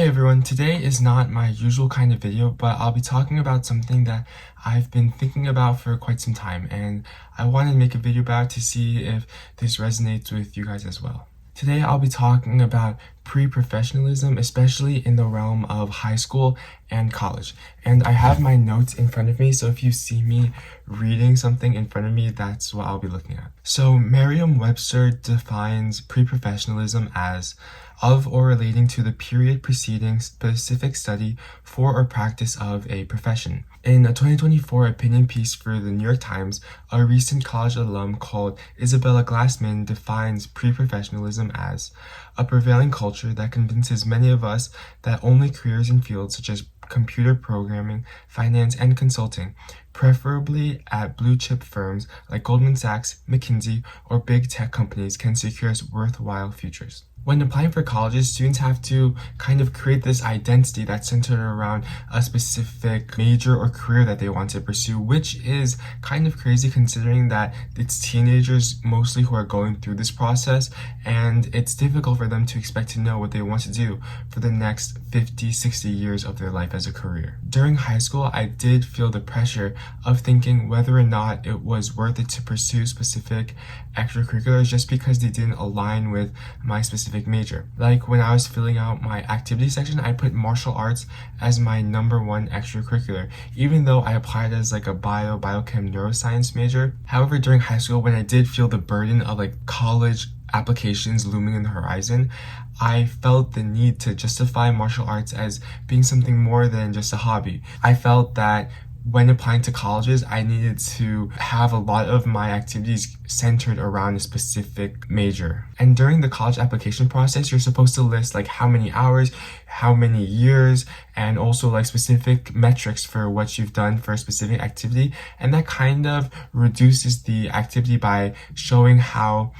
Hey everyone, today is not my usual kind of video, but I'll be talking about something that I've been thinking about for quite some time, and I wanted to make a video about to see if this resonates with you guys as well. Today I'll be talking about pre-professionalism, especially in the realm of high school and college. And I have my notes in front of me, so if you see me reading something in front of me, that's what I'll be looking at. So Merriam-Webster defines pre-professionalism as of or relating to the period preceding specific study for or practice of a profession. In a 2024 opinion piece for the New York Times, a recent college alum called Isabella Glassman defines pre-professionalism as a prevailing culture that convinces many of us that only careers in fields such as computer programming, finance, and consulting, preferably at blue-chip firms like Goldman Sachs, McKinsey, or big tech companies, can secure us worthwhile futures. When applying for colleges, students have to kind of create this identity that's centered around a specific major or career that they want to pursue, which is kind of crazy considering that it's teenagers mostly who are going through this process, and it's difficult for them to expect to know what they want to do for the next 50, 60 years of their life as a career. During high school, I did feel the pressure of thinking whether or not it was worth it to pursue specific extracurriculars just because they didn't align with my specific major. Like when I was filling out my activity section, I put martial arts as my #1 extracurricular, even though I applied as like a biochem neuroscience major. However, during high school, when I did feel the burden of like college applications looming in the horizon, I felt the need to justify martial arts as being something more than just a hobby. I felt that when applying to colleges, I needed to have a lot of my activities centered around a specific major. And during the college application process, you're supposed to list like how many hours, how many years, and also like specific metrics for what you've done for a specific activity. And that kind of reduces the activity by showing how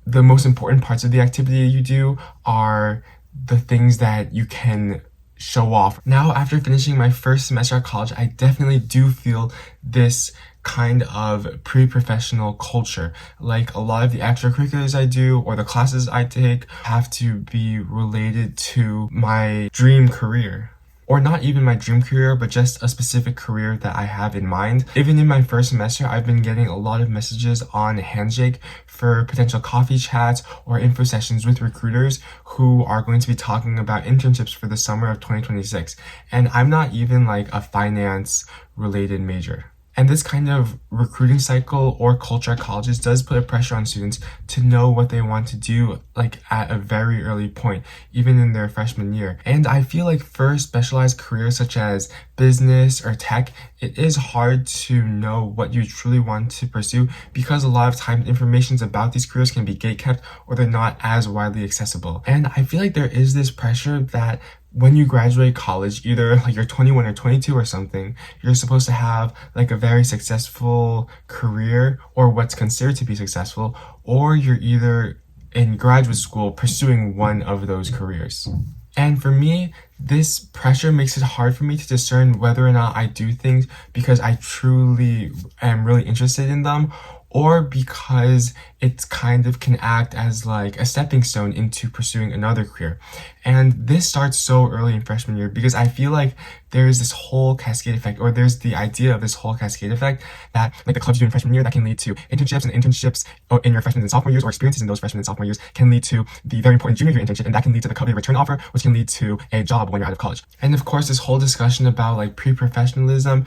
the most important parts of the activity you do are the things that you can show off. Now, after finishing my first semester at college, I definitely do feel this kind of pre-professional culture. Like a lot of the extracurriculars I do or the classes I take have to be related to my dream career. Or not even my dream career, but just a specific career that I have in mind. Even in my first semester, I've been getting a lot of messages on Handshake for potential coffee chats or info sessions with recruiters who are going to be talking about internships for the summer of 2026. And I'm not even like a finance related major. And this kind of recruiting cycle or culture at colleges does put a pressure on students to know what they want to do like at a very early point, even in their freshman year. And I feel like for specialized careers such as business or tech, it is hard to know what you truly want to pursue because a lot of times information about these careers can be gatekept or they're not as widely accessible. And I feel like there is this pressure that when you graduate college, either like you're 21 or 22 or something, you're supposed to have like a very successful career or what's considered to be successful, or you're either in graduate school pursuing one of those careers. And for me, this pressure makes it hard for me to discern whether or not I do things because I truly am really interested in them, or because it kind of can act as like a stepping stone into pursuing another career. And this starts so early in freshman year because I feel like there's this whole cascade effect, or there's the idea of this whole cascade effect that like the clubs you do in freshman year that can lead to internships, and internships in your freshman and sophomore years, or experiences in those freshman and sophomore years can lead to the very important junior year internship, and that can lead to the coveted return offer, which can lead to a job when you're out of college. And of course, this whole discussion about like pre-professionalism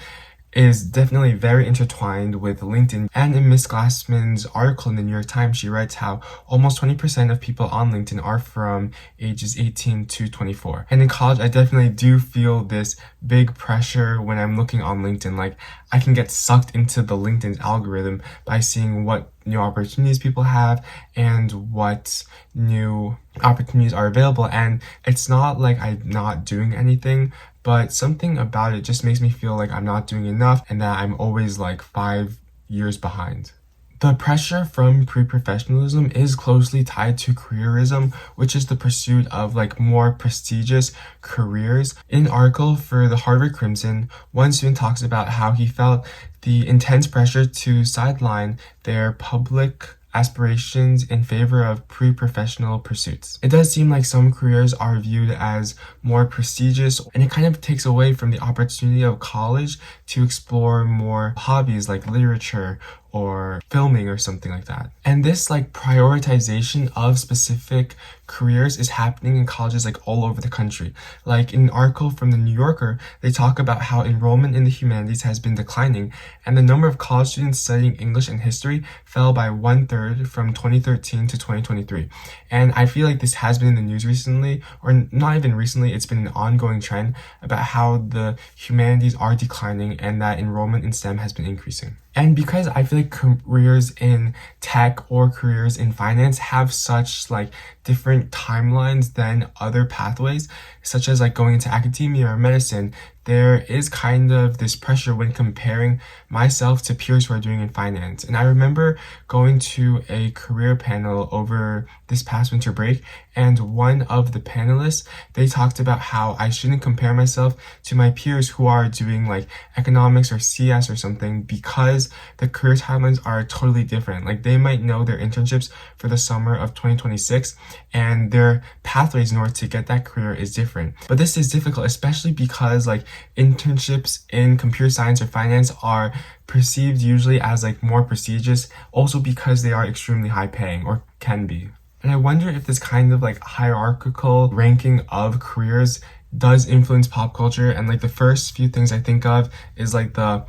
is definitely very intertwined with LinkedIn. And in Miss Glassman's article in the New York Times, she writes how almost 20% of people on LinkedIn are from ages 18 to 24. And in college, I definitely do feel this big pressure when I'm looking on LinkedIn. Like I can get sucked into the LinkedIn algorithm by seeing what new opportunities people have and what new opportunities are available. And it's not like I'm not doing anything, but something about it just makes me feel like I'm not doing enough and that I'm always like 5 years behind. The pressure from pre-professionalism is closely tied to careerism, which is the pursuit of like more prestigious careers. In an article for the Harvard Crimson, one student talks about how he felt the intense pressure to sideline their public aspirations in favor of pre-professional pursuits. It does seem like some careers are viewed as more prestigious, and it kind of takes away from the opportunity of college to explore more hobbies like literature or filming or something like that. And this like prioritization of specific careers is happening in colleges like all over the country. Like in an article from the New Yorker, they talk about how enrollment in the humanities has been declining, and the number of college students studying English and history fell by 1/3 from 2013 to 2023. And I feel like this has been in the news recently, or not even recently, it's been an ongoing trend about how the humanities are declining and that enrollment in STEM has been increasing. And because I feel like careers in tech or careers in finance have such like different timelines than other pathways, such as like going into academia or medicine, there is kind of this pressure when comparing myself to peers who are doing in finance. And I remember going to a career panel over this past winter break, and one of the panelists, they talked about how I shouldn't compare myself to my peers who are doing like economics or CS or something, because the career timelines are totally different. Like they might know their internships for the summer of 2026, and their pathways in order to get that career is different. But this is difficult, especially because like internships in computer science or finance are perceived usually as like more prestigious, also because they are extremely high paying, or can be. And I wonder if this kind of like hierarchical ranking of careers does influence pop culture. And like the first few things I think of is like the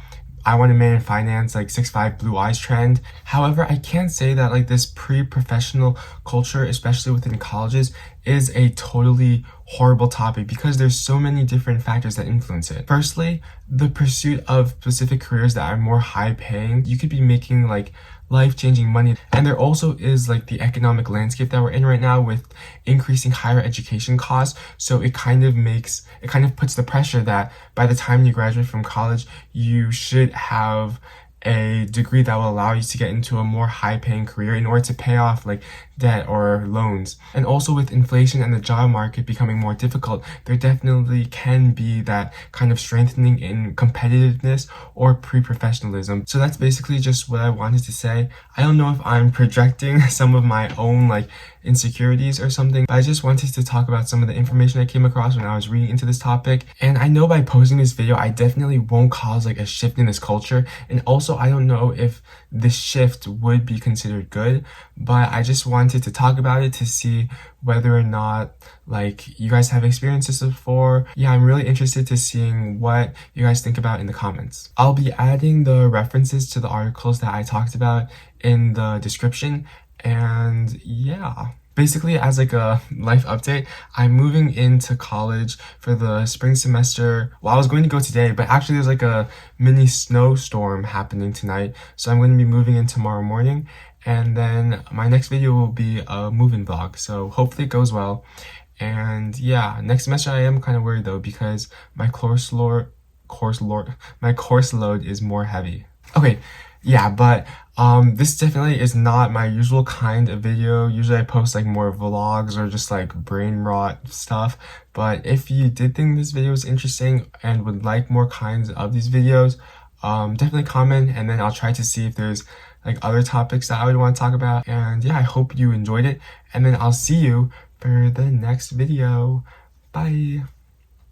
I want a man in finance, like 6'5" blue eyes trend. However, I can't say that like this pre-professional culture, especially within colleges, is a totally horrible topic, because there's so many different factors that influence it. Firstly, the pursuit of specific careers that are more high paying, you could be making like life-changing money. And there also is like the economic landscape that we're in right now with increasing higher education costs. So it kind of puts the pressure that by the time you graduate from college, you should have a degree that will allow you to get into a more high-paying career in order to pay off like debt or loans. And also with inflation and the job market becoming more difficult, there definitely can be that kind of strengthening in competitiveness or pre-professionalism. So that's basically just what I wanted to say. I don't know if I'm projecting some of my own like insecurities or something, but I just wanted to talk about some of the information I came across when I was reading into this topic. And I know by posting this video, I definitely won't cause like a shift in this culture. And also, I don't know if this shift would be considered good, but I just wanted to talk about it to see whether or not like you guys have experienced this before. Yeah, I'm really interested to seeing what you guys think about in the comments. I'll be adding the references to the articles that I talked about in the description. And yeah, basically as like a life update, I'm moving into college for the spring semester. Well, I was going to go today, but actually there's like a mini snowstorm happening tonight, so I'm going to be moving in tomorrow morning. And then my next video will be a move-in vlog, so hopefully it goes well. And yeah, next semester I am kind of worried though, because my course load is more heavy. Okay, yeah, but this definitely is not my usual kind of video. Usually I post like more vlogs or just like brain rot stuff. But if you did think this video was interesting and would like more kinds of these videos, definitely comment, and then I'll try to see if there's like other topics that I would want to talk about. And yeah, I hope you enjoyed it, and then I'll see you for the next video. Bye.